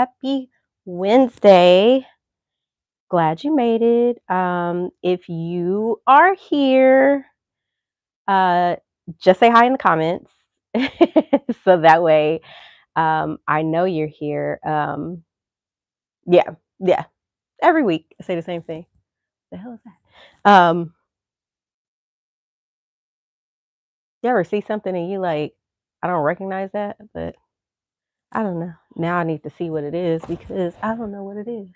Happy Wednesday. Glad you made it. If you are here, uh, just say hi in the comments. So that way I know you're here. Yeah, yeah. Every week I say the same thing. The hell is that? You ever see something and you like, I don't recognize that, but I don't know. Now I need to see what it is because I don't know what it is.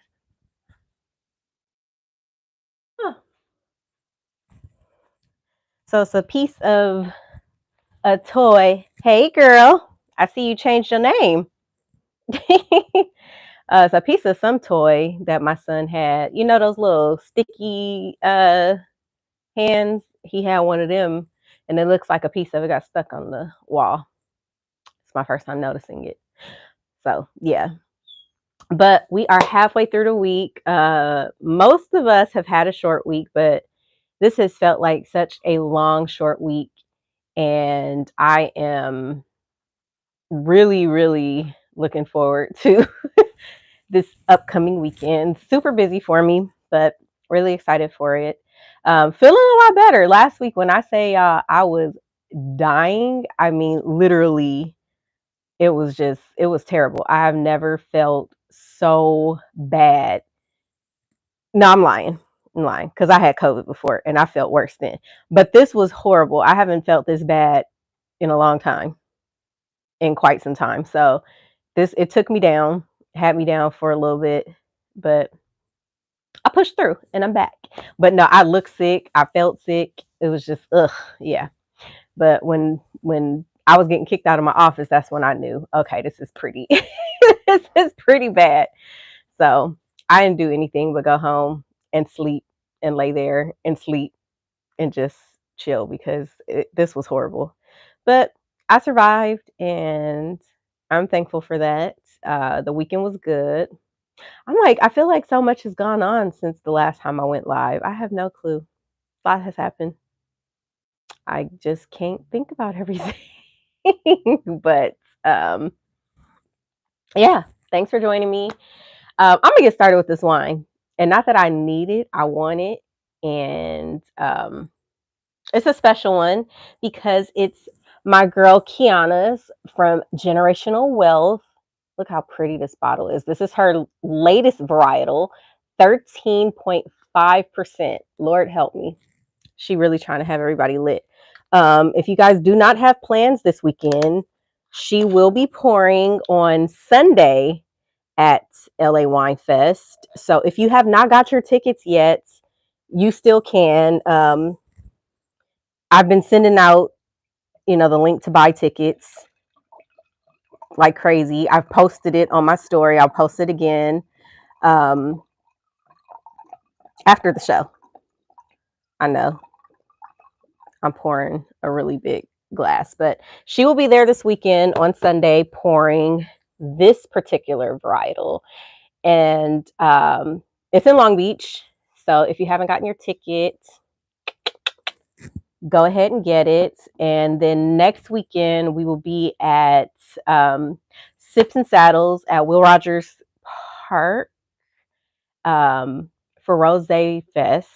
Huh. So it's a piece of a toy. Hey, girl, I see you changed your name. It's a piece of some toy that my son had. You know those little sticky hands? He had one of them, and it looks like a piece of it got stuck on the wall. It's my first time noticing it. So yeah, but we are halfway through the week. Most of us have had a short week, but this has felt like such a long, short week, and I am really, really looking forward to this upcoming weekend. Super busy for me, but really excited for it. Feeling a lot better. Last week, when I say I was dying, I mean, literally, it was terrible. I have never felt so bad. No, I'm lying. I'm lying because I had COVID before and I felt worse then. But this was horrible. I haven't felt this bad in a long time, in quite some time. So it took me down, had me down for a little bit, but I pushed through and I'm back. But no, I looked sick. I felt sick. It was just ugh, yeah. But when I was getting kicked out of my office, that's when I knew, okay, this is pretty this is pretty bad. So I didn't do anything but go home and sleep and lay there and sleep and just chill because this was horrible. But I survived and I'm thankful for that. The weekend was good. I'm like, I feel like so much has gone on since the last time I went live. I have no clue. A lot has happened. I just can't think about everything. But um, yeah, thanks for joining me. I'm gonna get started with this wine, and not that I need it, I want it, and it's a special one because it's my girl Kiana's from Generational Wealth. Look how pretty this bottle is. This is her latest varietal, 13.5%. Lord help me. She really trying to have everybody lit. If you guys do not have plans this weekend, she will be pouring on Sunday at LA Wine Fest. So if you have not got your tickets yet, you still can. I've been sending out, the link to buy tickets like crazy. I've posted it on my story. I'll post it again um, after the show. I know I'm pouring a really big glass, but she will be there this weekend on Sunday pouring this particular varietal. And it's in Long Beach. So if you haven't gotten your ticket, go ahead and get it. And then next weekend, we will be at Sips and Saddles at Will Rogers Park for Rose Fest,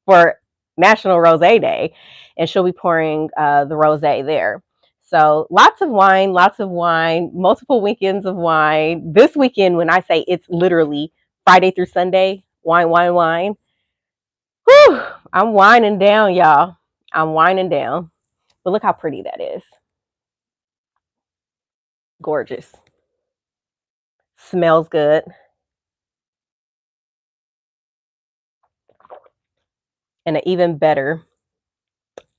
for National Rose Day. And she'll be pouring the rose there. So lots of wine, multiple weekends of wine. This weekend, when I say it's literally Friday through Sunday, wine, wine, wine. Whew, I'm winding down, y'all. I'm winding down. But look how pretty that is. Gorgeous. Smells good. And an even better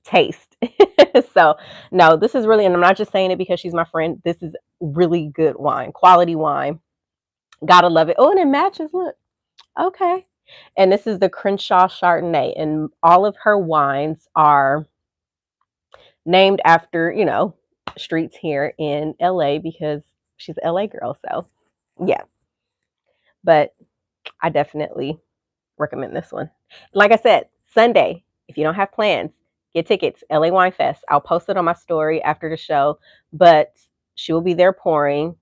taste. So, no, this is really, and I'm not just saying it because she's my friend. This is really good wine, quality wine. Gotta love it. Oh, and it matches. Look. Okay. And this is the Crenshaw Chardonnay. And all of her wines are named after, streets here in LA because she's an LA girl. So, yeah. But I definitely recommend this one. Like I said, Sunday, if you don't have plans, get tickets, LA Wine Fest. I'll post it on my story after the show, but she will be there pouring.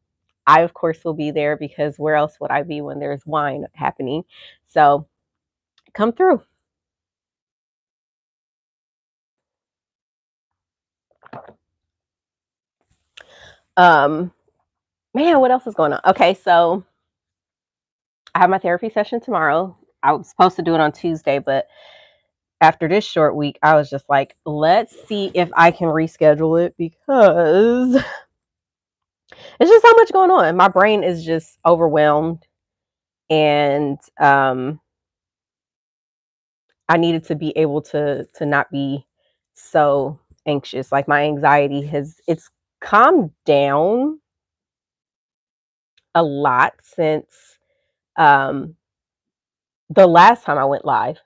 I, of course, will be there because where else would I be when there's wine happening? So come through. Um, Man, what else is going on? Okay, so I have my therapy session tomorrow. I was supposed to do it on Tuesday, but after this short week, I was just like, let's see if I can reschedule it because it's just so much going on. My brain is just overwhelmed, and I needed to be able to not be so anxious. Like my anxiety it's calmed down a lot since um, the last time I went live,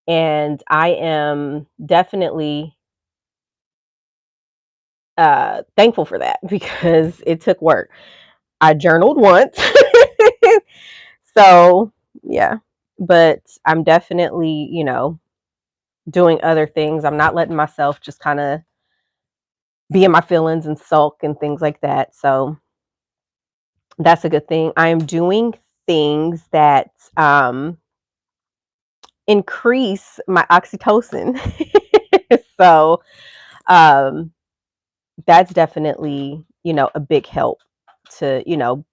and I am definitely thankful for that because it took work. I journaled once, so yeah, but I'm definitely doing other things. I'm not letting myself just kind of be in my feelings and sulk and things like that. So that's a good thing. I'm doing things that increase my oxytocin. So um, that's definitely, a big help to,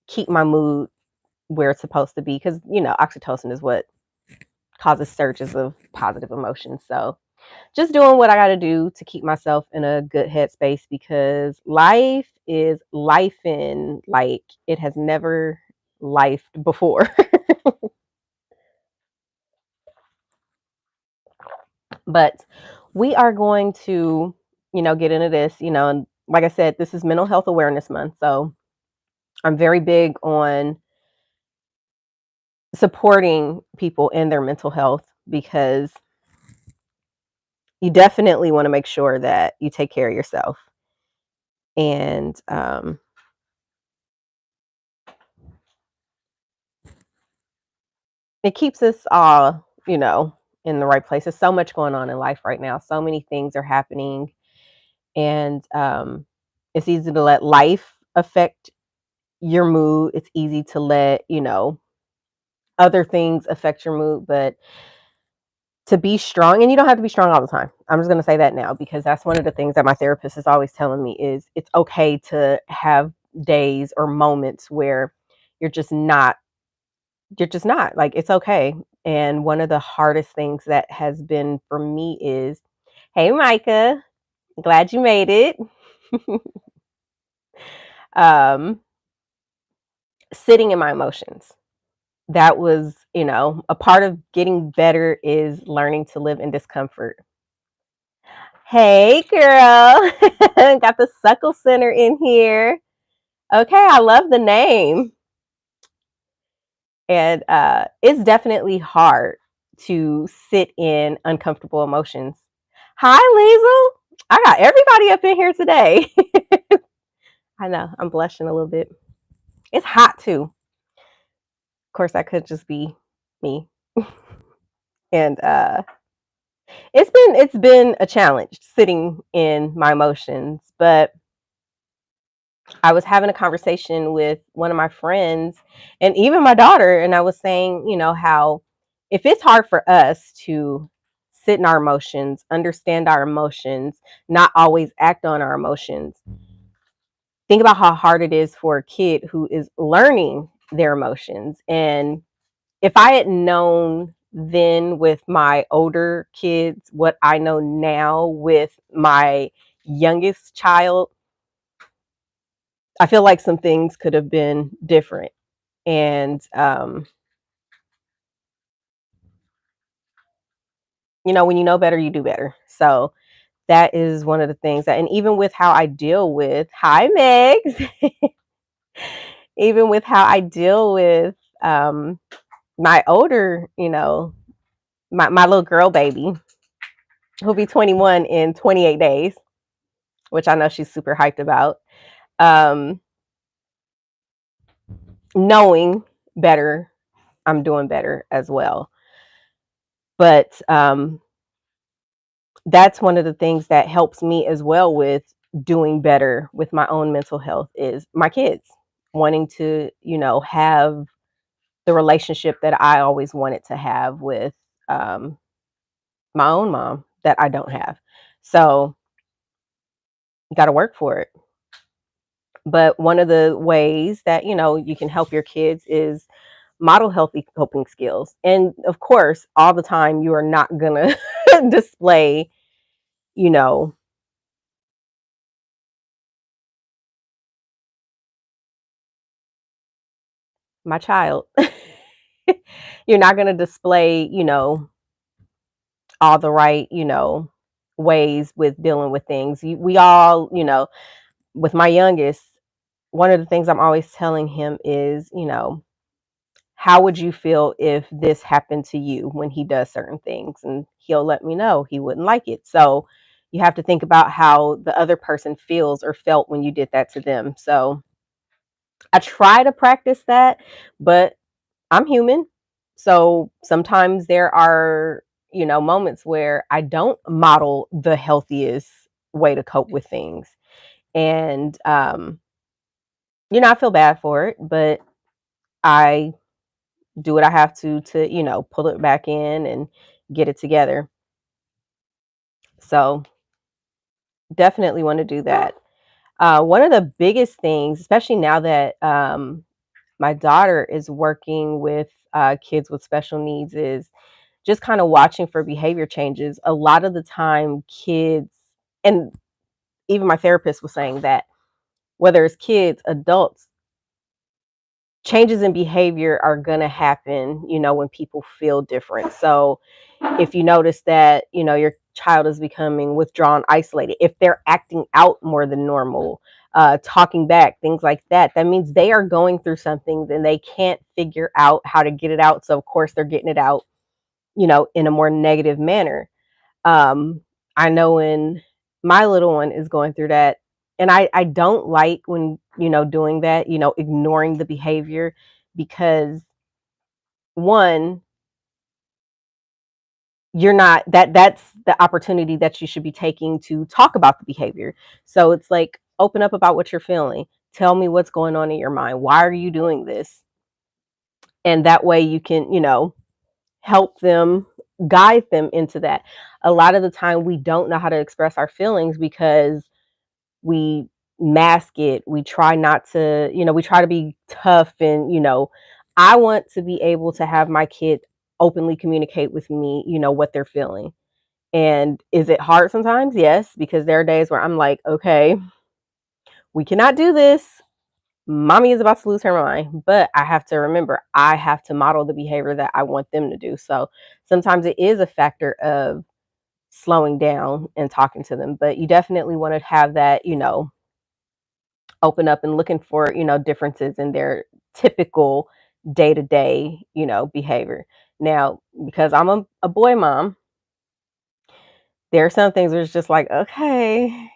keep my mood where it's supposed to be because, oxytocin is what causes surges of positive emotions. So just doing what I got to do to keep myself in a good headspace because life is life in like it has never lifed before. But we are going to, get into this, and like I said, this is Mental Health Awareness Month. So I'm very big on supporting people in their mental health because you definitely want to make sure that you take care of yourself. And it keeps us all, in the right place. There's so much going on in life right now. So many things are happening. And it's easy to let life affect your mood. It's easy to let, other things affect your mood. But to be strong, and you don't have to be strong all the time. I'm just going to say that now because that's one of the things that my therapist is always telling me is it's okay to have days or moments where you're just not like it's okay. And one of the hardest things that has been for me is, hey Micah, glad you made it. um Sitting in my emotions. That was, a part of getting better is learning to live in discomfort. Hey girl. Got the Suckle Center in here. Okay, I love the name. And it's definitely hard to sit in uncomfortable emotions. Hi, Liesel. I got everybody up in here today. I know, I'm blushing a little bit. It's hot too. Of course, that could just be me. And it's been a challenge sitting in my emotions, but I was having a conversation with one of my friends and even my daughter, and I was saying, how if it's hard for us to sit in our emotions, understand our emotions, not always act on our emotions, think about how hard it is for a kid who is learning their emotions. And if I had known then with my older kids what I know now with my youngest child, I feel like some things could have been different. And when you know better, you do better. So that is one of the things that, and even with how I deal with, hi Megs, even with how I deal with my older, my little girl baby, who'll be 21 in 28 days, which I know she's super hyped about. Um, Knowing better, I'm doing better as well. But that's one of the things that helps me as well with doing better with my own mental health is my kids wanting to, have the relationship that I always wanted to have with um, my own mom that I don't have. So, got to work for it. But one of the ways that, you can help your kids is model healthy coping skills. And of course, all the time, you are not going to display, you know, my child. You're not going to display, all the right, ways with dealing with things. We all, with my youngest, one of the things I'm always telling him is, how would you feel if this happened to you when he does certain things? And he'll let me know he wouldn't like it. So you have to think about how the other person feels or felt when you did that to them. So I try to practice that, but I'm human. So sometimes there are, moments where I don't model the healthiest way to cope with things. And, I feel bad for it, but I do what I have to, pull it back in and get it together. So definitely want to do that. One of the biggest things, especially now that my daughter is working with kids with special needs, is just kind of watching for behavior changes. A lot of the time, kids, and even my therapist was saying that whether it's kids, adults, changes in behavior are going to happen, when people feel different. So if you notice that, your child is becoming withdrawn, isolated, if they're acting out more than normal, talking back, things like that, that means they are going through something, then they can't figure out how to get it out. So of course they're getting it out, in a more negative manner. Um, I know when my little one is going through that, and I don't like when, doing that, ignoring the behavior, because one, you're not that's the opportunity that you should be taking to talk about the behavior. So it's like, open up about what you're feeling. Tell me what's going on in your mind. Why are you doing this? And that way you can, help them, guide them into that. A lot of the time we don't know how to express our feelings because we mask it. We try not to, we try to be tough, and, I want to be able to have my kid openly communicate with me, what they're feeling. And is it hard sometimes? Yes, because there are days where I'm like, okay, we cannot do this. Mommy is about to lose her mind. But I have to remember, I have to model the behavior that I want them to do. So sometimes it is a factor of slowing down and talking to them. But you definitely want to have that, open up and looking for, differences in their typical day to day, behavior. Now, because I'm a boy mom, there are some things where it's just like, okay,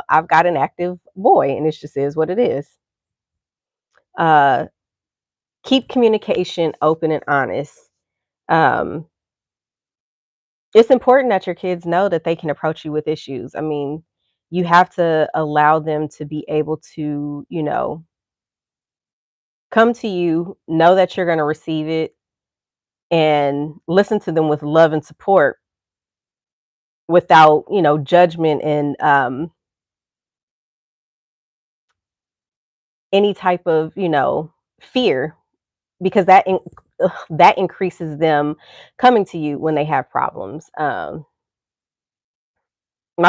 I've got an active boy, and it just is what it is. Uh, Keep communication open and honest. Um, it's important that your kids know that they can approach you with issues. I mean, you have to allow them to be able to, come to you, know that you're going to receive it, and listen to them with love and support without, judgment and any type of, fear, because that increases them coming to you when they have problems. My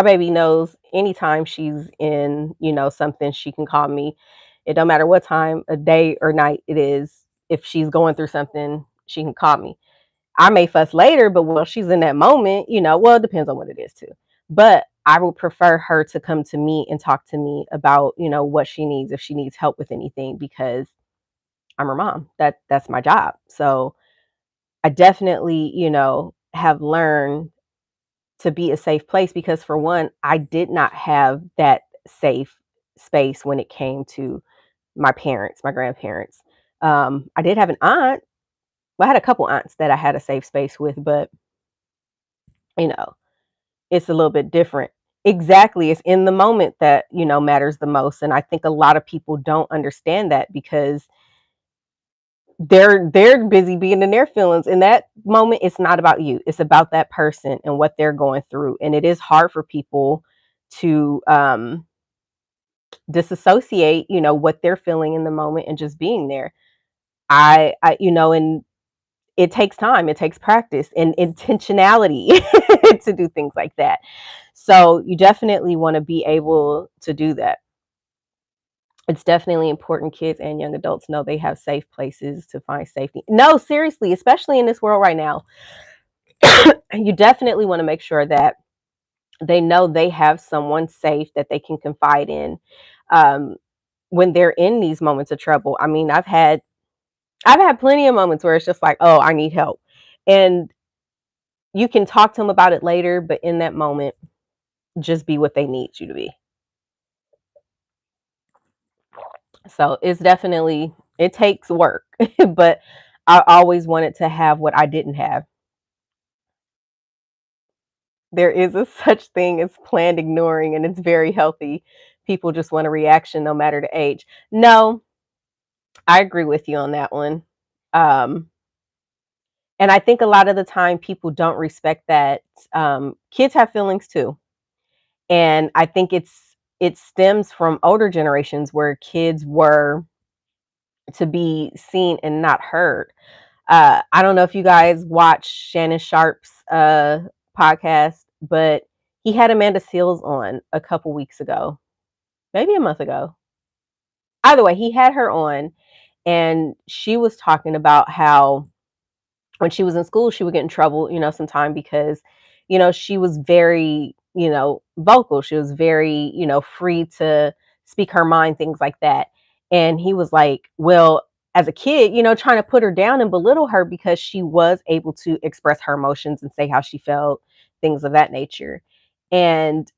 baby knows anytime she's in, something, she can call me. It don't matter what time of day or night it is. If she's going through something, she can call me. I may fuss later, but while she's in that moment, well, it depends on what it is too. But I would prefer her to come to me and talk to me about, what she needs, if she needs help with anything, because I'm her mom. That's my job. So I definitely, have learned to be a safe place, because for one, I did not have that safe space when it came to my parents, my grandparents. I did have an aunt. Well, I had a couple aunts that I had a safe space with, but you know, it's a little bit different. Exactly. It's in the moment that, matters the most. And I think a lot of people don't understand that because they're busy being in their feelings. In that moment, it's not about you. It's about that person and what they're going through. And it is hard for people to disassociate, what they're feeling in the moment and just being there. And it takes time, it takes practice and intentionality to do things like that. So you definitely want to be able to do that. It's definitely important kids and young adults know they have safe places to find safety. No, seriously, especially in this world right now, you definitely want to make sure that they know they have someone safe that they can confide in um, when they're in these moments of trouble. I mean, I've had plenty of moments where it's just like, oh, I need help, and you can talk to them about it later, but in that moment, just be what they need you to be. So it takes work, but I always wanted to have what I didn't have. There is a such thing as planned ignoring, and it's very healthy. People just want a reaction no matter the age. No, I agree with you on that one. Um, and I think a lot of the time people don't respect that kids have feelings too. And I think it stems from older generations where kids were to be seen and not heard. I don't know if you guys watch Shannon Sharp's podcast, but he had Amanda Seales on a couple weeks ago, maybe a month ago. Either way, he had her on, and she was talking about how when she was in school, she would get in trouble, sometime because, she was very, vocal. She was very, free to speak her mind, things like that. And he was like, well, as a kid, trying to put her down and belittle her because she was able to express her emotions and say how she felt, things of that nature. And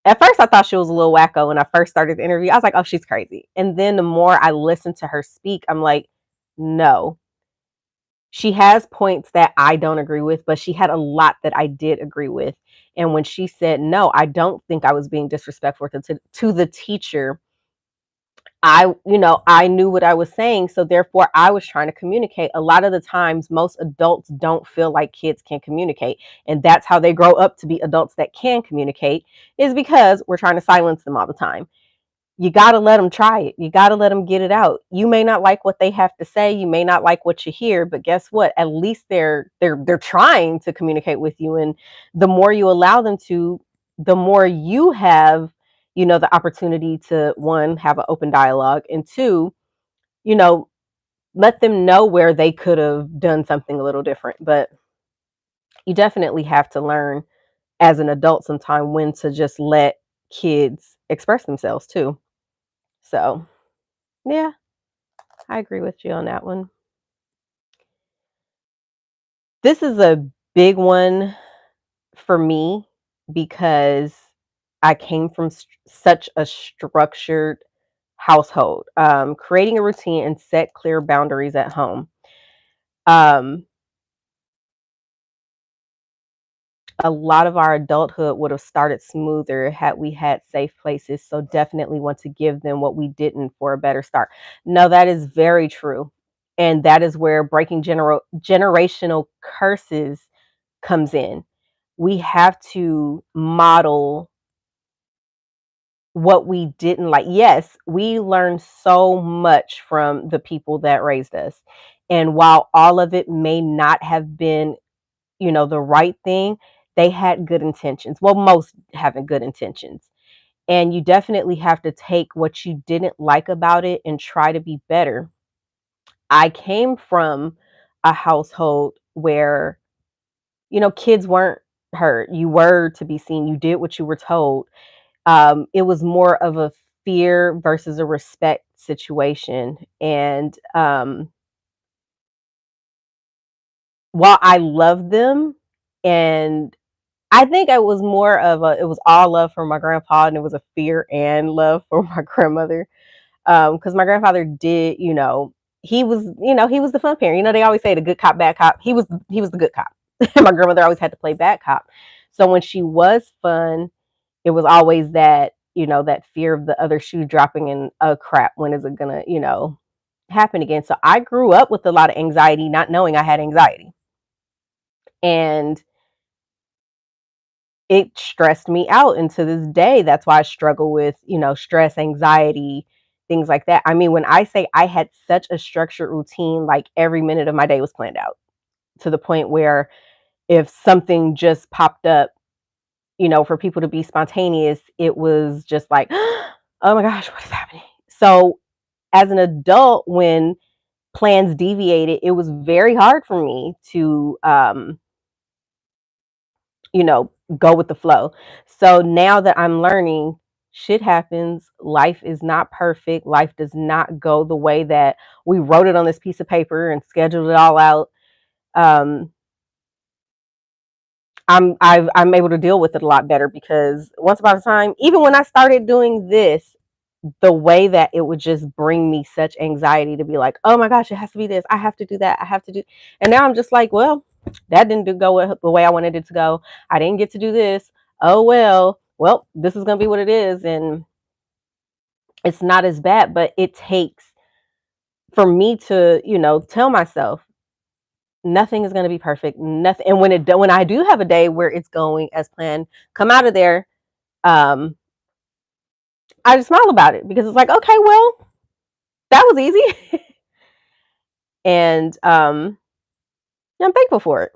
at first, I thought she was a little wacko when I first started the interview. I was like, oh, she's crazy. And then the more I listened to her speak, I'm like, no, she has points that I don't agree with, but she had a lot that I did agree with. And when she said, no, I don't think I was being disrespectful to the teacher, I knew what I was saying. So therefore, I was trying to communicate. A lot of the times, most adults don't feel like kids can communicate. And that's how they grow up to be adults that can communicate, is because we're trying to silence them all the time. You got to let them try it. You got to let them get it out. You may not like what they have to say, you may not like what you hear, but guess what? At least they're trying to communicate with you, and the more you allow them to, the more you have, the opportunity to, one, have an open dialogue, and two, you know, let them know where they could have done something a little different. But you definitely have to learn as an adult sometime when to just let kids express themselves too. So, yeah, I agree with you on that one. This is a big one for me because I came from such a structured household. Creating a routine and set clear boundaries at home. Um, a lot of our adulthood would have started smoother had we had safe places. So definitely want to give them what we didn't for a better start. No, that is very true. And that is where breaking generational curses comes in. We have to model what we didn't like. Yes, we learned so much from the people that raised us. And while all of it may not have been, the right thing, they had good intentions. Well, most having good intentions. And you definitely have to take what you didn't like about it and try to be better. I came from a household where, kids weren't hurt. You were to be seen. You did what you were told. It was more of a fear versus a respect situation. And while I loved them, and I think it was all love for my grandpa, and it was a fear and love for my grandmother. Because my grandfather did, he was the fun parent. They always say the good cop, bad cop. He was the good cop. My grandmother always had to play bad cop. So when she was fun, it was always that, that fear of the other shoe dropping and, oh crap, when is it gonna, happen again? So I grew up with a lot of anxiety, not knowing I had anxiety. And it stressed me out. And to this day, that's why I struggle with, stress, anxiety, things like that. I mean, when I say I had such a structured routine, like every minute of my day was planned out to the point where if something just popped up, for people to be spontaneous, it was just like, oh my gosh, what is happening? So as an adult, when plans deviated, it was very hard for me to, you know, go with the flow. So now that I'm learning, shit happens. Life is not perfect. Life does not go the way that we wrote it on this piece of paper and scheduled it all out. Um, I'm able to deal with it a lot better because once upon a time, even when I started doing this, the way that it would just bring me such anxiety to be like, oh my gosh, it has to be this. I have to do that. I have to do. And now I'm just like, well, that didn't go the way I wanted it to go. I didn't get to do this. Oh well, this is gonna be what it is, and it's not as bad. But it takes for me to, tell myself nothing is gonna be perfect. Nothing. And when I do have a day where it's going as planned, come out of there. Um, I just smile about it because it's like, okay, well, that was easy. And I'm thankful for it.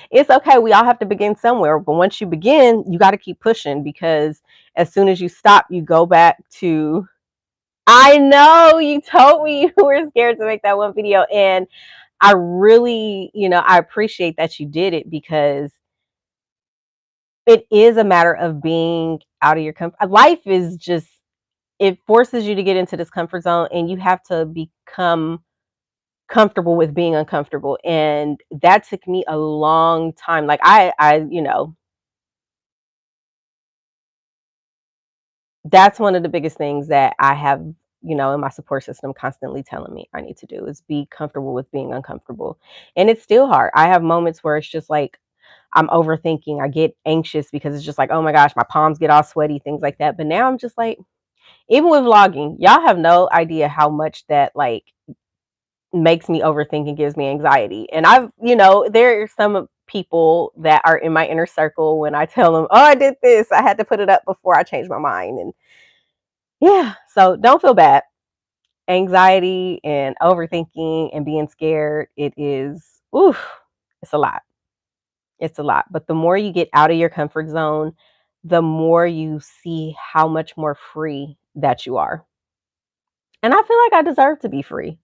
It's okay. We all have to begin somewhere, but once you begin, you got to keep pushing because as soon as you stop, you go back to. I know you told me you were scared to make that one video, and I really, I appreciate that you did it because it is a matter of being out of your comfort. Life is just it forces you to get into this comfort zone, and you have to become comfortable with being uncomfortable, and that took me a long time. Like that's one of the biggest things that I have, in my support system constantly telling me I need to do is be comfortable with being uncomfortable. And it's still hard. I have moments where it's just like I'm overthinking. I get anxious because it's just like, oh my gosh, my palms get all sweaty, things like that. But now I'm just like, even with vlogging, y'all have no idea how much that like makes me overthink and gives me anxiety. And there are some people that are in my inner circle when I tell them, oh, I did this, I had to put it up before I changed my mind. And yeah, so don't feel bad. Anxiety and overthinking and being scared, it is, oof, it's a lot. It's a lot. But the more you get out of your comfort zone, the more you see how much more free that you are. And I feel like I deserve to be free.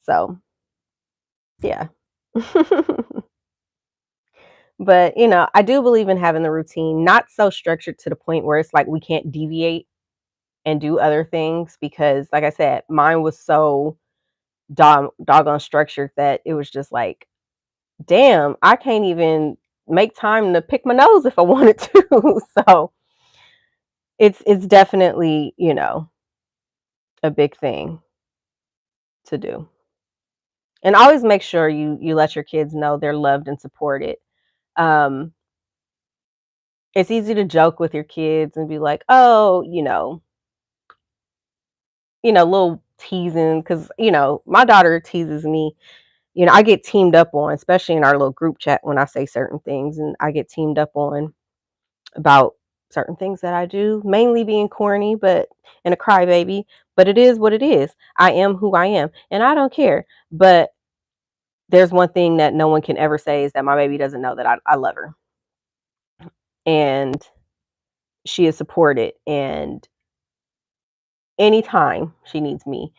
So, yeah. But, I do believe in having the routine, not so structured to the point where it's like we can't deviate and do other things because, like I said, mine was so doggone structured that it was just like, damn, I can't even make time to pick my nose if I wanted to. So it's definitely, a big thing to do. And always make sure you let your kids know they're loved and supported. Um, it's easy to joke with your kids and be like, oh, little teasing because my daughter teases me. I get teamed up on, especially in our little group chat when I say certain things, and I get teamed up on about certain things that I do, mainly being corny, but and a crybaby. But it is what it is. I am who I am, and I don't care. But there's one thing that no one can ever say is that my baby doesn't know that I love her, and she is supported, and anytime she needs me,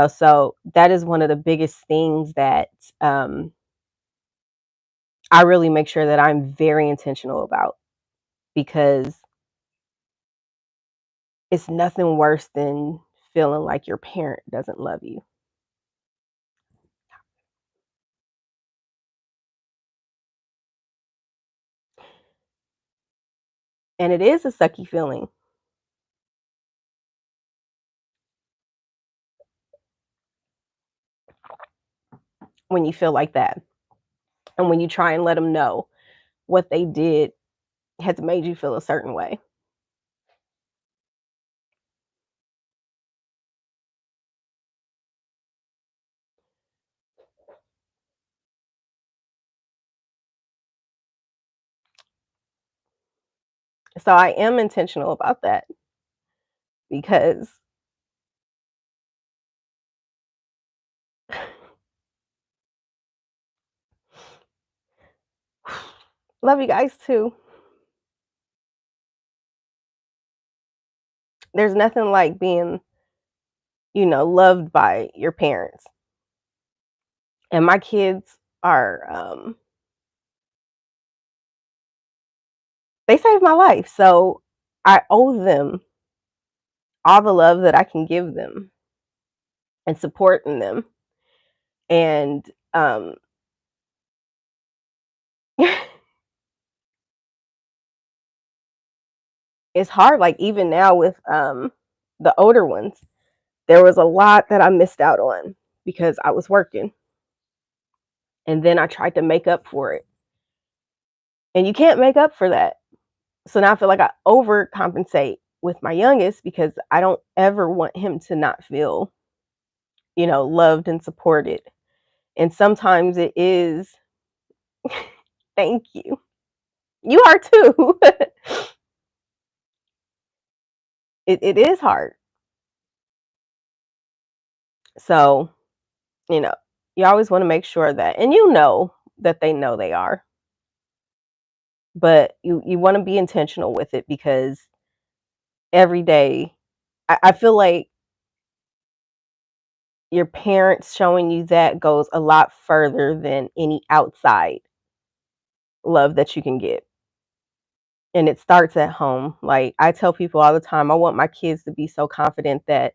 so that is one of the biggest things that um, I really make sure that I'm very intentional about because it's nothing worse than feeling like your parent doesn't love you. And it is a sucky feeling when you feel like that. And when you try and let them know what they did has made you feel a certain way. So I am intentional about that because love you guys too. There's nothing like being, loved by your parents. And my kids are, they saved my life. So I owe them all the love that I can give them and supporting them. And it's hard, like even now with the older ones, there was a lot that I missed out on because I was working. And then I tried to make up for it. And you can't make up for that. So now I feel like I overcompensate with my youngest because I don't ever want him to not feel, loved and supported. And sometimes it is, thank you. You are too. It is hard. So, you know, you always want to make sure that, and that they know they are, but you want to be intentional with it because every day, I feel like your parents showing you that goes a lot further than any outside love that you can get. And it starts at home. Like I tell people all the time, I want my kids to be so confident that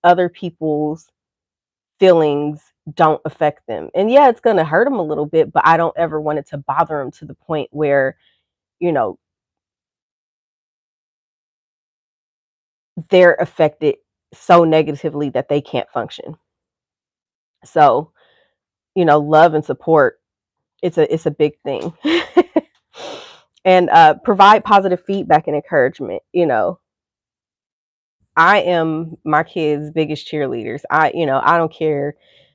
other people's feelings don't affect them. And yeah, it's going to hurt them a little bit, but I don't ever want it to bother them to the point where, you know, they're affected so negatively that they can't function. So, love and support, it's a big thing. And provide positive feedback and encouragement. I am my kids' biggest cheerleaders. I don't care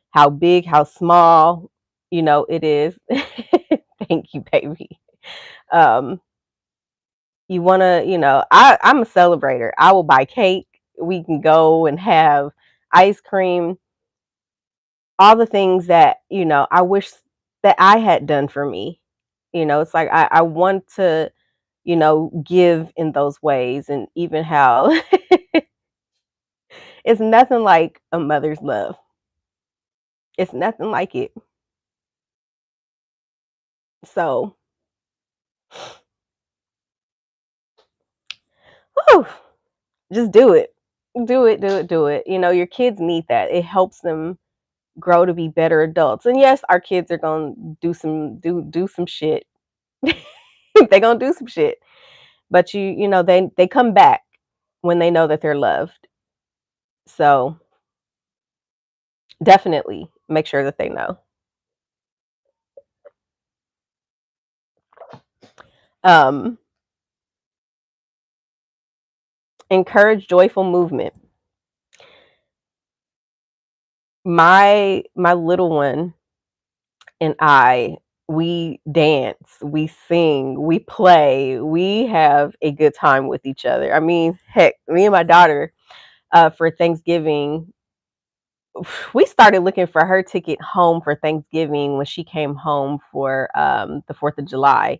how big, how small, it is. Thank you, baby. Um, you want to, I'm a celebrator. I will buy cake. We can go and have ice cream, all the things that, I wish that I had done for me. It's like I want to, give in those ways, and even how it's nothing like a mother's love. It's nothing like it. So, whew, just do it. Do it, do it, do it. Your kids need that. It helps them grow to be better adults. And yes, our kids are gonna do some shit. They're gonna do some shit. But they come back when they know that they're loved. So definitely make sure that they know. Um, encourage joyful movement. My little one and we dance, we sing, we play, we have a good time with each other. I mean, heck, me and my daughter, for Thanksgiving, we started looking for her ticket home for Thanksgiving when she came home for the 4th of July.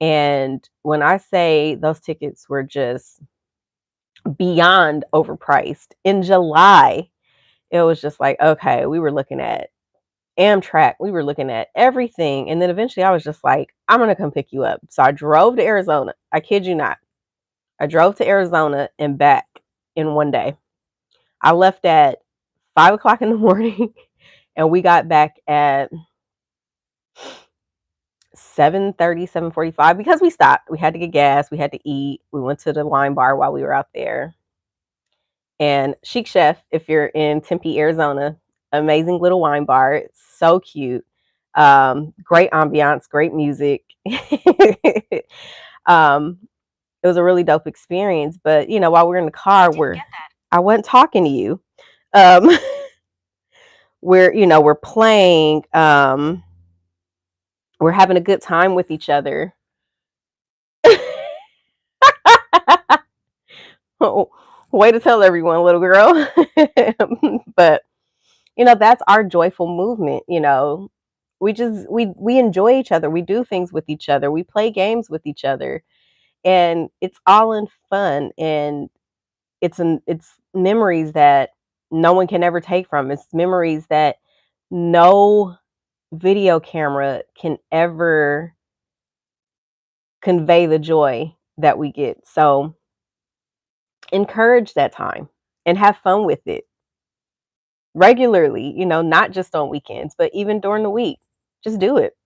And when I say those tickets were just beyond overpriced, in July, it was just like, okay, we were looking at Amtrak, we were looking at everything. And then eventually I was just like, I'm going to come pick you up. So I drove to Arizona. I kid you not. I drove to Arizona and back in one day. I left at 5 o'clock in the morning and we got back at 7:30, 7:45 because we stopped. We had to get gas. We had to eat. We went to the wine bar while we were out there. And Chic Chef, if you're in Tempe, Arizona, amazing little wine bar. It's so cute. Great ambiance, great music. um, it was a really dope experience. But while we're in the car, I wasn't talking to you. Um, we're playing. We're having a good time with each other. Way to tell everyone, little girl. But that's our joyful movement. We enjoy each other. We do things with each other. We play games with each other, and it's all in fun. And it's memories that no one can ever take from. It's memories that no video camera can ever convey the joy that we get. So encourage that time and have fun with it regularly, not just on weekends, but even during the week. Just do it.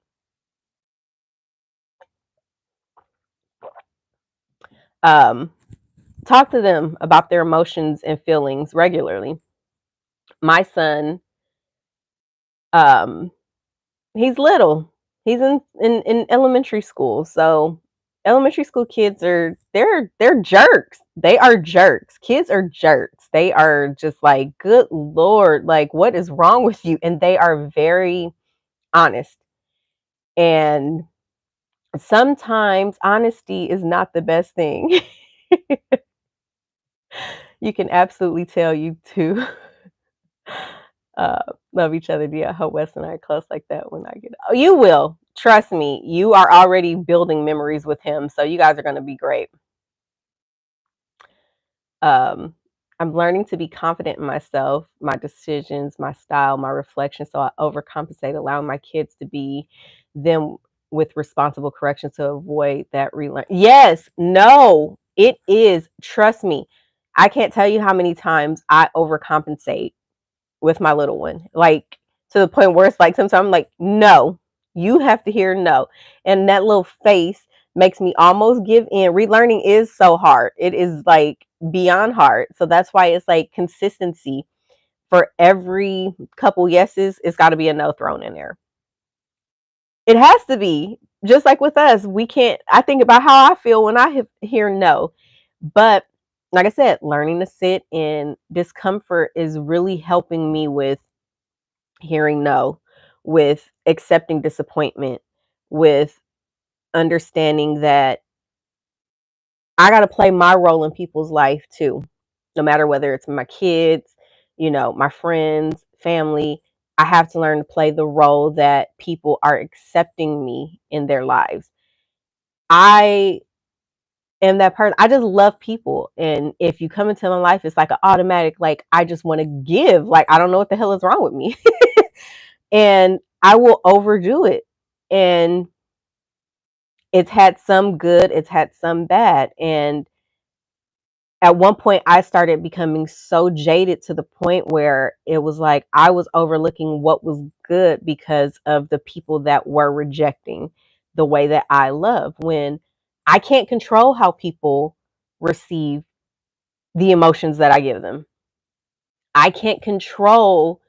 Um, Talk to them about their emotions and feelings regularly. My son, um, he's little. He's in elementary school. So elementary school kids they're jerks. They are jerks. Kids are jerks. They are just like, good Lord, like what is wrong with you? And they are very honest. And sometimes honesty is not the best thing. You can absolutely tell you two love each other. Yeah, I hope Wes and I are close like that when I get. Oh, you will. Trust me. You are already building memories with him, so you guys are going to be great. Um, I'm learning to be confident in myself, my decisions, my style, my reflection, so I overcompensate, allowing my kids to be them with responsible correction to avoid that relearn. Yes, no, it is. Trust me. I can't tell you how many times I overcompensate with my little one, like to the point where it's like sometimes I'm like, no, you have to hear no. And that little face makes me almost give in. Relearning is so hard. It is like beyond hard. So that's why it's like consistency. For every couple yeses, it's got to be a no thrown in there. It has to be. Just like with us, we can't. I think about how I feel when I hear no. But like I said, learning to sit in discomfort is really helping me with hearing no, with accepting disappointment, with understanding that I got to play my role in people's life too, no matter whether it's my kids, my friends, family. I have to learn to play the role that people are accepting me in their lives. I am that person. I just love people. And if you come into my life, it's like an automatic, like, I just want to give. Like, I don't know what the hell is wrong with me. And I will overdo it. And it's had some good, it's had some bad. And at one point, I started becoming so jaded to the point where it was like I was overlooking what was good because of the people that were rejecting the way that I love. When I can't control how people receive the emotions that I give them, I can't control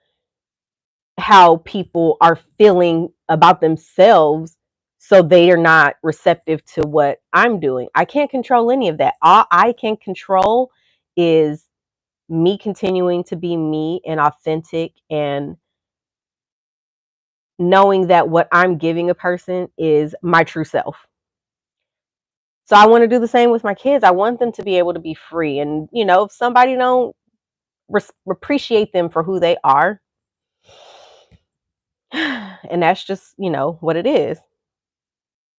how people are feeling about themselves, so they are not receptive to what I'm doing. I can't control any of that. All I can control is me continuing to be me and authentic, and knowing that what I'm giving a person is my true self. So I want to do the same with my kids. I want them to be able to be free, and if somebody don't appreciate them for who they are, and that's just what it is.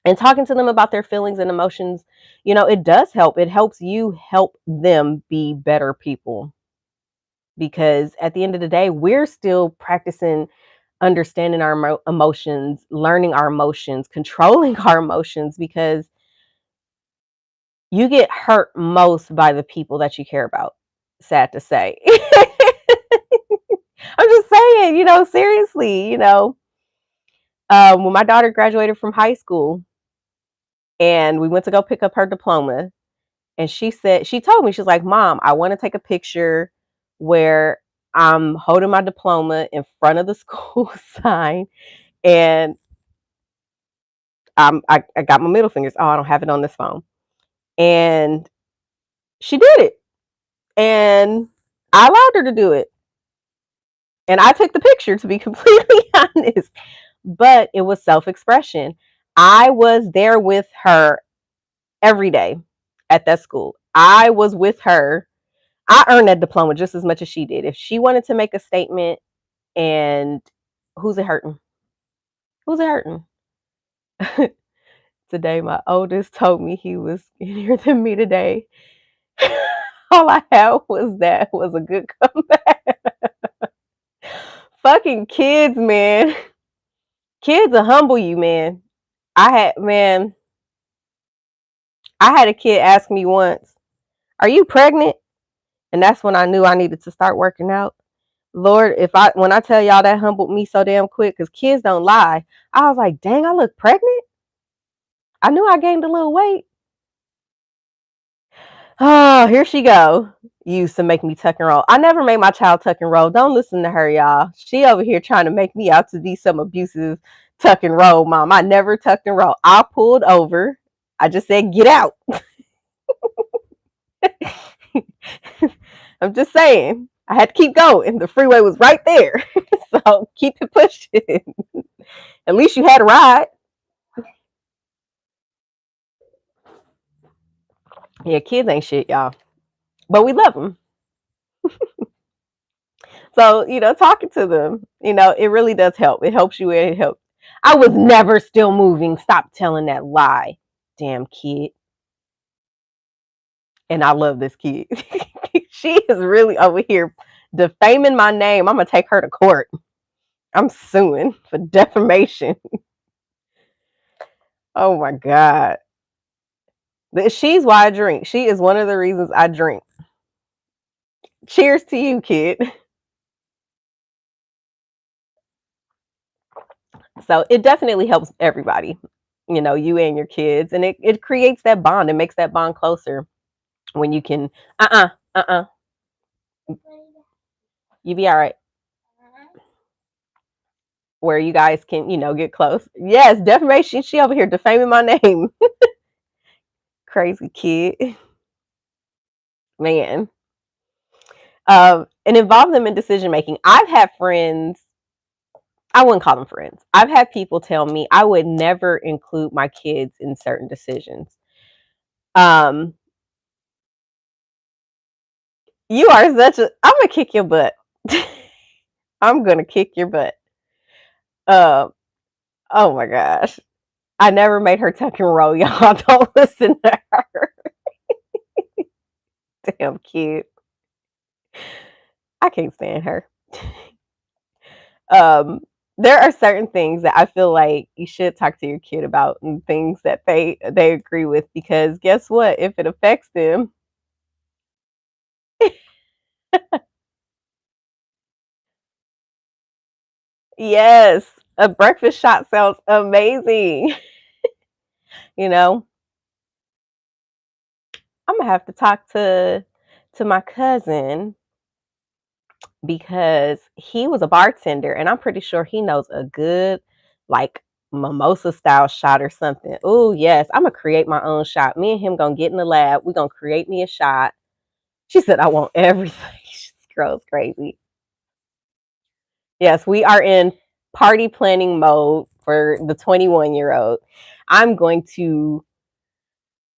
And talking to them about their feelings and emotions, it does help. It helps you help them be better people, because at the end of the day, we're still practicing understanding our emotions, learning our emotions, controlling our emotions, because you get hurt most by the people that you care about. Sad to say. I'm just saying, seriously, when my daughter graduated from high school and we went to go pick up her diploma, and she told me, she's like, Mom, I want to take a picture where I'm holding my diploma in front of the school sign, And I got my middle fingers. Oh, I don't have it on this phone. And she did it. And I allowed her to do it. And I took the picture, to be completely honest. But it was self-expression. I was there with her every day at that school. I was with her. I earned that diploma just as much as she did. If she wanted to make a statement, and who's it hurting? Who's it hurting? Today, my oldest told me he was skinnier than me today. All I had was a good comeback. Fucking kids, man. Kids will humble you, man. Man, I had a kid ask me once, "Are you pregnant?" And that's when I knew I needed to start working out. Lord, when I tell y'all that humbled me so damn quick, because kids don't lie. I was like, dang, I look pregnant. I knew I gained a little weight. Oh, here she go. Used to make me tuck and roll. I never made my child tuck and roll. Don't listen to her, y'all. She over here trying to make me out to be some abusive tuck and roll mom. I never tucked and roll. I pulled over. I just said, get out. I'm just saying. I had to keep going. The freeway was right there. So keep it pushing. At least you had a ride. Yeah, kids ain't shit, y'all. But we love them. So, talking to them, it really does help. It helps you and it helps. I was never still moving. Stop telling that lie. Damn kid. And I love this kid. She is really over here defaming my name. I'm going to take her to court. I'm suing for defamation. Oh my God. She's why I drink. She is one of the reasons I drink. Cheers to you, kid. So it definitely helps everybody, you and your kids. And it creates that bond. It makes that bond closer when you can, you be all right. Where you guys can, get close. Yes, defamation. She over here defaming my name. Crazy kid. Man. And involve them in decision making. I've had friends, I wouldn't call them friends. I've had people tell me I would never include my kids in certain decisions. You are I'm gonna kick your butt. I'm gonna kick your butt. Oh my gosh. I never made her tuck and roll, y'all. Don't listen to her. Damn kid. I can't stand her. There are certain things that I feel like you should talk to your kid about, and things that they agree with, because guess what? If it affects them, yes, a breakfast shot sounds amazing. you know, I'm gonna have to talk to my cousin, because he was a bartender and I'm pretty sure he knows a good, like, mimosa style shot or something. Oh yes, I'm gonna create my own shot. Me and him gonna get in the lab. We're gonna create me a shot. She said I want everything. This girl's crazy. Yes, we are in party planning mode for the 21-year-old. I'm going to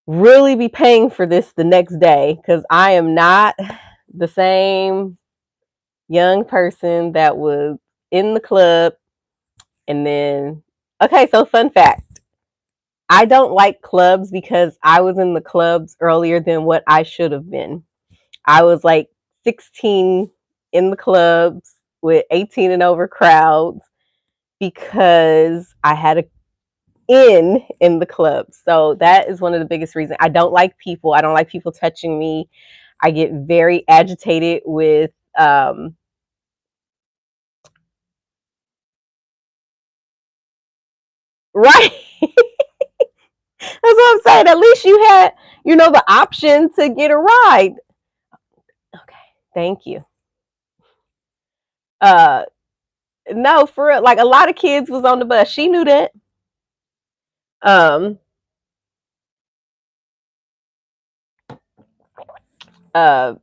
really be paying for this the next day, because I am not the same young person that was in the club. And then, okay, so fun fact, I don't like clubs because I was in the clubs earlier than what I should have been. I was like 16 in the clubs with 18 and over crowds, because I had a in the club. So that is one of the biggest reasons. I don't like people. I don't like people touching me. I get very agitated with right. That's what I'm saying. At least you had, the option to get a ride. Okay, thank you. Uh, No, for real. Like a lot of kids was on the bus. She knew that. Um, uh,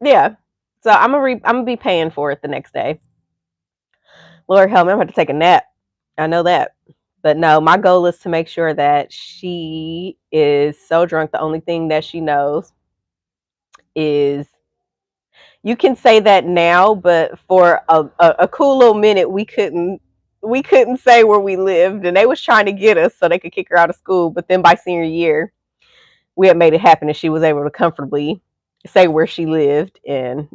yeah. So I'm gonna be paying for it the next day. Lord help me, I'm gonna have to take a nap. I know that. But no, my goal is to make sure that she is so drunk. The only thing that she knows is you can say that now, but for a cool little minute, we couldn't say where we lived, and they was trying to get us so they could kick her out of school. But then by senior year, we had made it happen, and she was able to comfortably say where she lived, and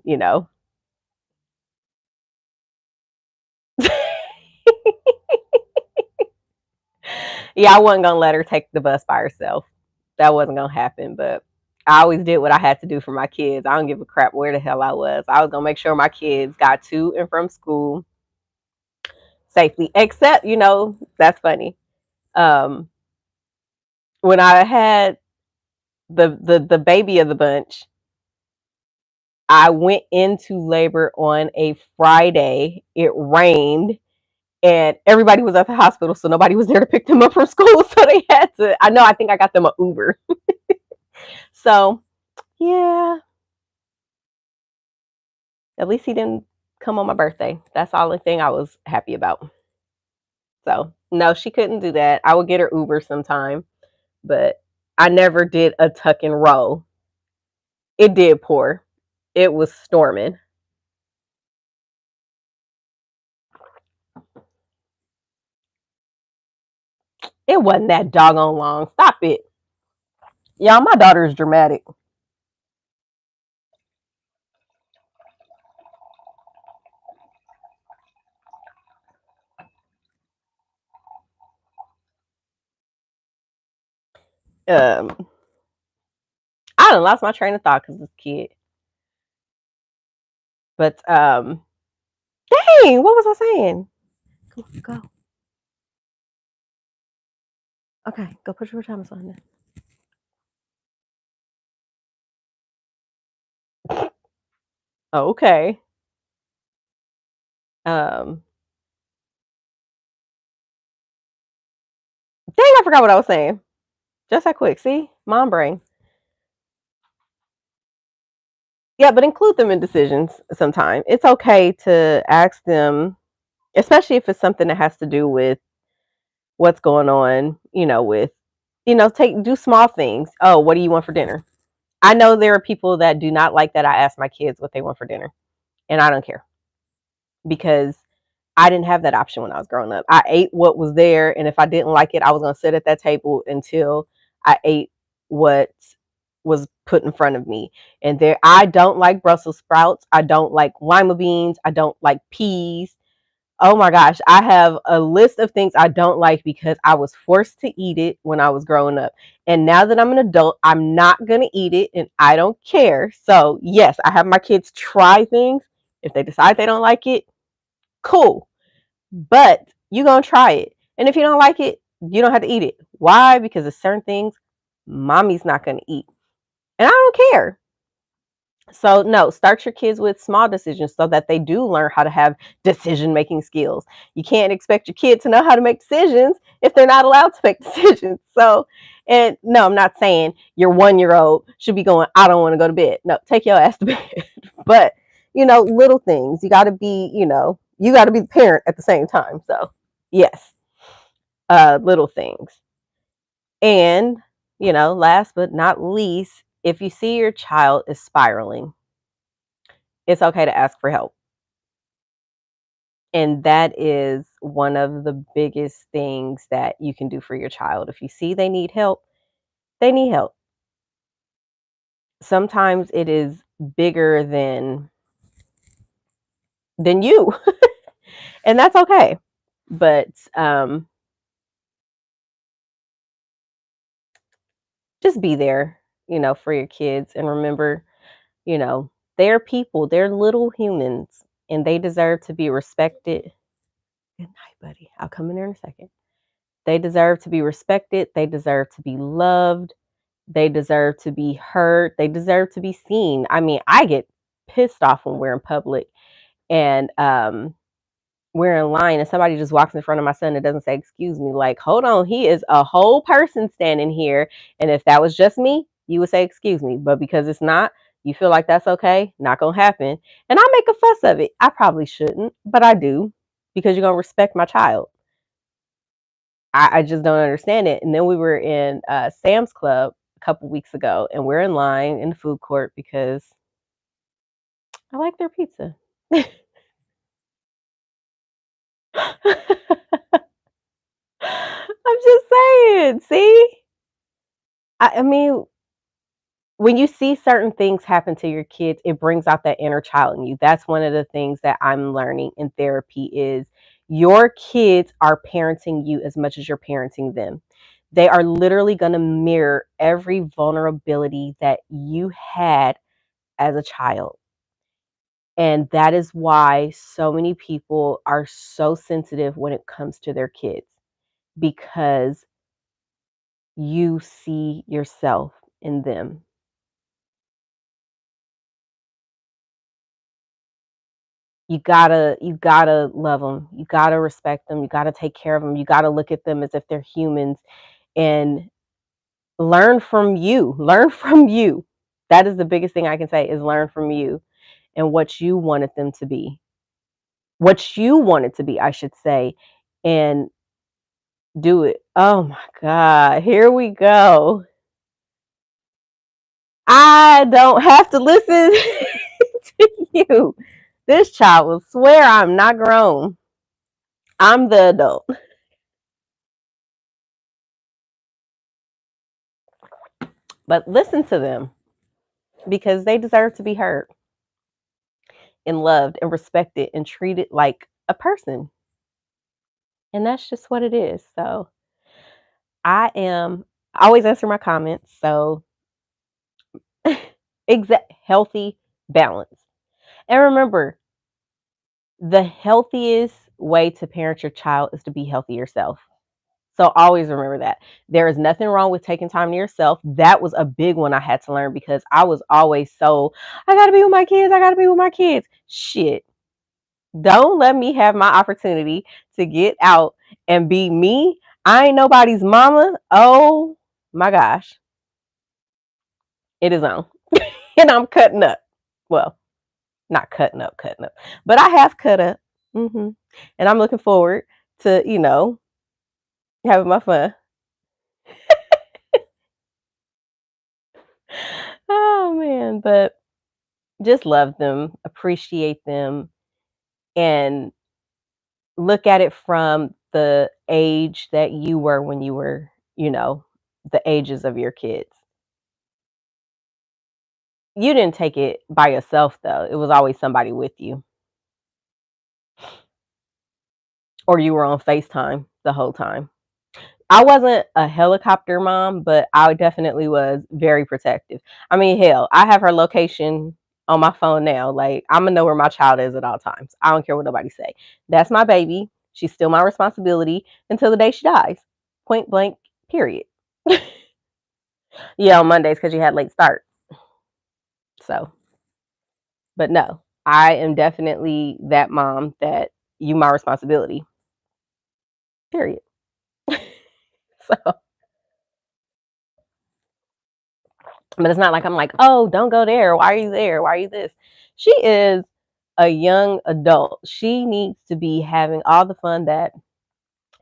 yeah, I wasn't gonna let her take the bus by herself. That wasn't gonna happen, but I always did what I had to do for my kids. I don't give a crap where the hell I was. I was gonna make sure my kids got to and from school safely. Except, that's funny. Um, when I had the baby of the bunch, I went into labor on a Friday. It rained and everybody was at the hospital, so nobody was there to pick them up from school. So they had to. I think I got them an Uber. So yeah, at least he didn't come on my birthday. That's the only thing I was happy about. So no, she couldn't do that. I would get her Uber sometime, but I never did a tuck and roll. It did pour. It was storming. It wasn't that doggone long. Stop it. Y'all, my daughter is dramatic. Um, I done lost my train of thought because this kid. But dang, what was I saying? Go. Okay, go put your pajamas on then. Okay. Um, dang, I forgot what I was saying. Just that quick. See, mom brain. Yeah, but include them in decisions sometime. It's okay to ask them, especially if it's something that has to do with what's going on, with, take do small things. Oh, what do you want for dinner? I know there are people that do not like that I ask my kids what they want for dinner, and I don't care because I didn't have that option when I was growing up. I ate what was there, and if I didn't like it, I was going to sit at that table until I ate what was put in front of me. And there, I don't like Brussels sprouts. I don't like lima beans. I don't like peas. Oh my gosh, I have a list of things I don't like because I was forced to eat it when I was growing up. And now that I'm an adult, I'm not going to eat it and I don't care. So, yes, I have my kids try things. If they decide they don't like it, cool. But you're going to try it. And if you don't like it, you don't have to eat it. Why? Because there's certain things mommy's not going to eat. And I don't care. So no, start your kids with small decisions so that they do learn how to have decision making skills. You can't expect your kid to know how to make decisions if they're not allowed to make decisions. So, and no, I'm not saying your 1 year old should be going, I don't want to go to bed. No, take your ass to bed. But, little things. You got to be, you got to be the parent at the same time. So, yes, little things. And, last but not least, if you see your child is spiraling, it's okay to ask for help. And that is one of the biggest things that you can do for your child. If you see they need help, they need help. Sometimes it is bigger than you, and that's okay. But just be there, for your kids, and remember, they're people, they're little humans, and they deserve to be respected. Good night, buddy. I'll come in there in a second. They deserve to be respected. They deserve to be loved. They deserve to be heard. They deserve to be seen. I mean, I get pissed off when we're in public and we're in line and somebody just walks in front of my son and doesn't say excuse me, like, hold on, he is a whole person standing here, and if that was just me, you would say excuse me, but because it's not, you feel like that's okay, not gonna happen. And I make a fuss of it. I probably shouldn't, but I do, because you're gonna respect my child. I just don't understand it. And then we were in Sam's Club a couple weeks ago, and we're in line in the food court because I like their pizza. I'm just saying. See, I mean, when you see certain things happen to your kids, it brings out that inner child in you. That's one of the things that I'm learning in therapy is your kids are parenting you as much as you're parenting them. They are literally going to mirror every vulnerability that you had as a child. And that is why so many people are so sensitive when it comes to their kids, because you see yourself in them. You gotta love them. You gotta respect them. You gotta take care of them. You gotta look at them as if they're humans and learn from you. Learn from you. That is the biggest thing I can say is learn from you and what you wanted them to be. What you wanted to be, I should say, and do it. Oh my God. Here we go. I don't have to listen to you. This child will swear I'm not grown. I'm the adult. But listen to them because they deserve to be heard and loved and respected and treated like a person. And that's just what it is. So I always answer my comments. So exact healthy balance. And remember, the healthiest way to parent your child is to be healthy yourself. So always remember that. There is nothing wrong with taking time to yourself. That was a big one I had to learn because I was always so, I gotta be with my kids. I gotta be with my kids. Shit. Don't let me have my opportunity to get out and be me. I ain't nobody's mama. Oh my gosh. It is on. And I'm cutting up. Well, not cutting up, but I have cut up. And I'm looking forward to, having my fun. Oh man, but just love them, appreciate them, and look at it from the age that you were when you were, the ages of your kids. You didn't take it by yourself though. It was always somebody with you, or you were on FaceTime the whole time. I wasn't a helicopter mom, but I definitely was very protective. I mean, hell, I have her location on my phone now. Like, I'm gonna know where my child is at all times. I don't care what nobody say. That's my baby. She's still my responsibility until the day she dies. Point blank. Period. Yeah, on Mondays because you had late start. So, but no, I am definitely that mom that you my responsibility. Period. So, but it's not like I'm like, oh, don't go there. Why are you there? Why are you this? She is a young adult. She needs to be having all the fun that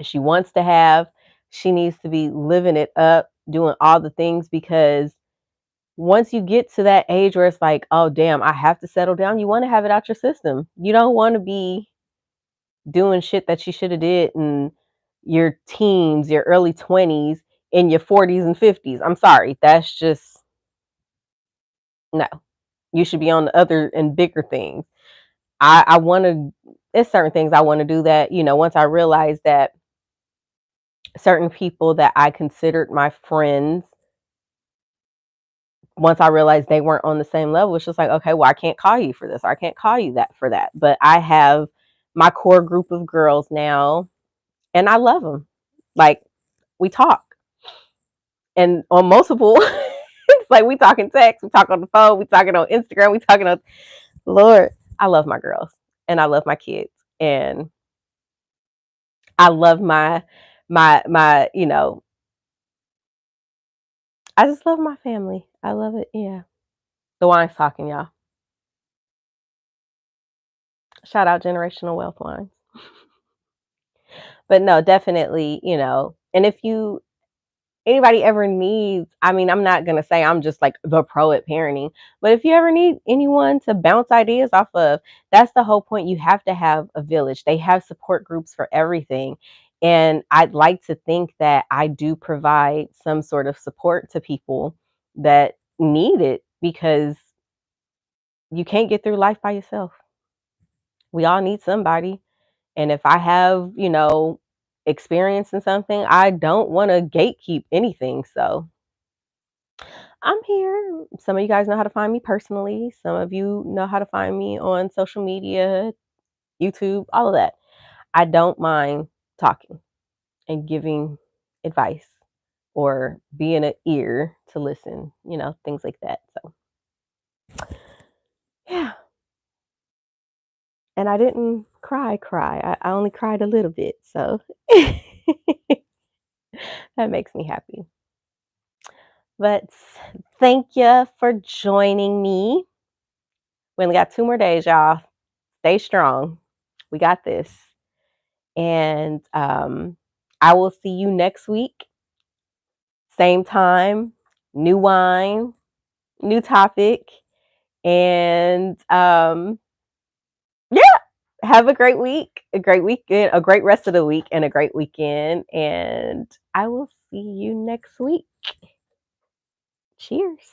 she wants to have. She needs to be living it up, doing all the things because once you get to that age where it's like, oh, damn, I have to settle down, you want to have it out your system. You don't want to be doing shit that you should have did in your teens, your early 20s, in your 40s and 50s. I'm sorry. That's just no. You should be on the other and bigger things. I want to, it's certain things I want to do that, once I realized that certain people that I considered my friends, once I realized they weren't on the same level, it's just like, okay, well, I can't call you for this. Or I can't call you that for that. But I have my core group of girls now, and I love them. Like, we talk. And on multiple, it's like we talking text, we talk on the phone, we talking on Instagram, we talking on, Lord, I love my girls and I love my kids. And I love my, I just love my family. I love it. Yeah. The wine's talking, y'all. Shout out generational wealth wines. But no, definitely, and if you anybody ever needs, I mean, I'm not gonna say I'm just like the pro at parenting, but if you ever need anyone to bounce ideas off of, that's the whole point. You have to have a village. They have support groups for everything. And I'd like to think that I do provide some sort of support to people that need it because you can't get through life by yourself. We all need somebody. And if I have, experience in something, I don't want to gatekeep anything. So I'm here. Some of you guys know how to find me personally. Some of you know how to find me on social media, YouTube, all of that. I don't mind talking and giving advice or being an ear to listen, things like that. So, yeah. And I didn't cry. I only cried a little bit. So that makes me happy. But thank you for joining me. We only got 2 more days, y'all. Stay strong. We got this. And I will see you next week. Same time, new wine, new topic. And yeah, have a great week, a great weekend, a great rest of the week, and a great weekend. And I will see you next week. Cheers.